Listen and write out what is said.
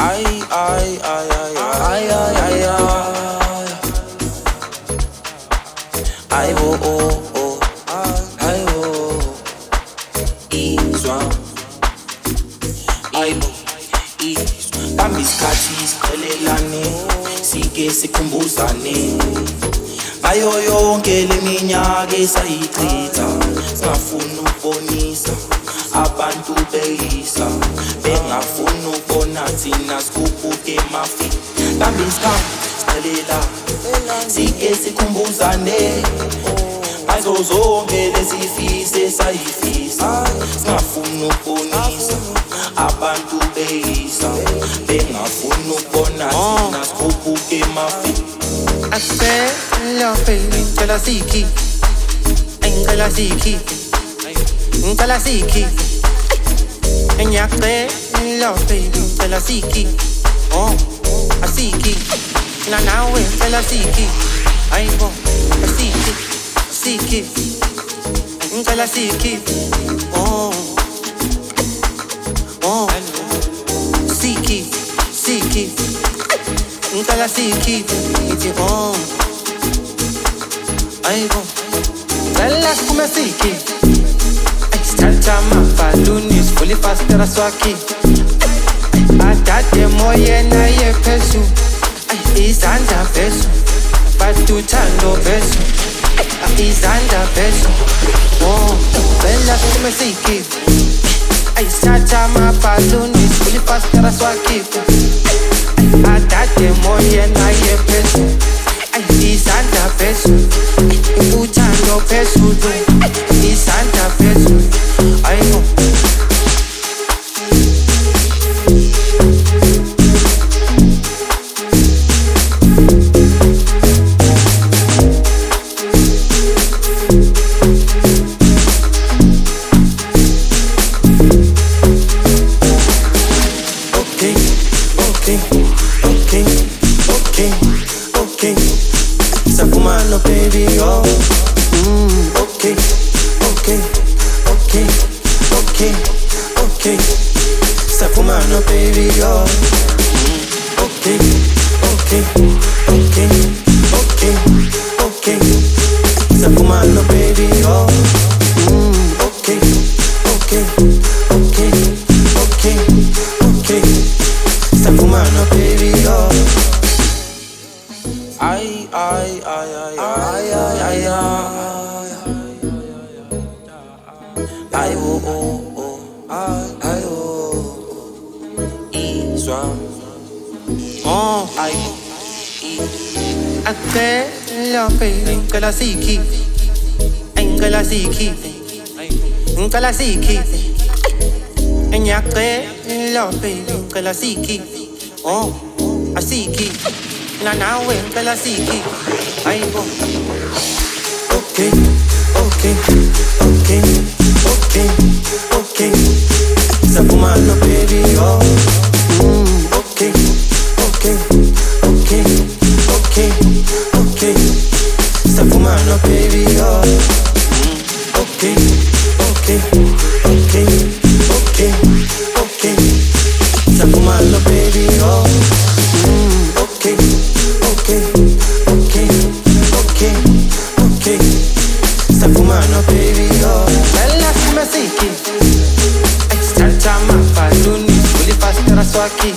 Ay, ay, ay, ay, ay, ay, ay, ay. Ay, oh, oh, oh. Ay, oh. Izwa. Ay, izwa. Bamba isikhathi siqhelelane, sike sikhumbuzane. Ngayo yonke leminyaka esayichitha, singafuni ukubonisa abantu beyisa, bengafuni ukubona thina sikhuphuke emafi. Bamba isikhathi siqhelela, sike sikhumbuzane. Ngazo zonke lesifisa esayifisa, singafuni ukubonisa abantu beyisa, bengafuni ukubona thina sikhuphuke emafi. I said, love baby, ngicela sikhi, ngicela sikhi, ngicela sikhi. Ngiyacela love baby, ngicela sikhi, oh, asikhi. Na nawe ngicela sikhi, ayibo, asikhi, sikhi. Ngicela sikhi, oh, oh, sikhi, sikhi. Ngicela sikhi, ithi oh, ayibo, ngicela siphume sikhi. Sithatha amabhaluni sivule ifastera swakhi. Adade moyena ye phezulu, izandla phezulu, bathi uthando phezulu, izandla phezulu, oh, ngicela siphume sikhi. Sithatha amabhaluni sivule ifastera swakhi. Adade moyena ye phezulu, izandla phezulu, uthando phezulu, izandla phezulu, ayibo. Safumano baby, oh. Okay, okay, okay, okay, okay. Safumano baby, oh. Okay, okay, okay, okay, okay. Safumano baby, oh. Okay, okay, okay, okay, okay. Safumano baby, oh. Ay, ay, ay, ay, ay, ay, ay, ay. Ay, oh, oh, oh. Ay, oh. Izwa. Oh, Ay, acela baby, ngicela sikhi, ngicela sikhi, ngicela sikhi. Ngiyacela baby, ngicela sikhi, oh, asikhi. Na nawe ngicela sikhi, ayibo. okay, okay, okay, okay, okay. Safumano baby, oh. Okay, okay, okay, okay, okay. Safumano baby, oh. Okay, okay, okay, okay, okay. Safumano baby, oh. Okay, okay, okay, okay, okay. Safumano baby, oh. Ngicela siphume sikhi. Sithatha amabhaluni sivule ifastera swakhi.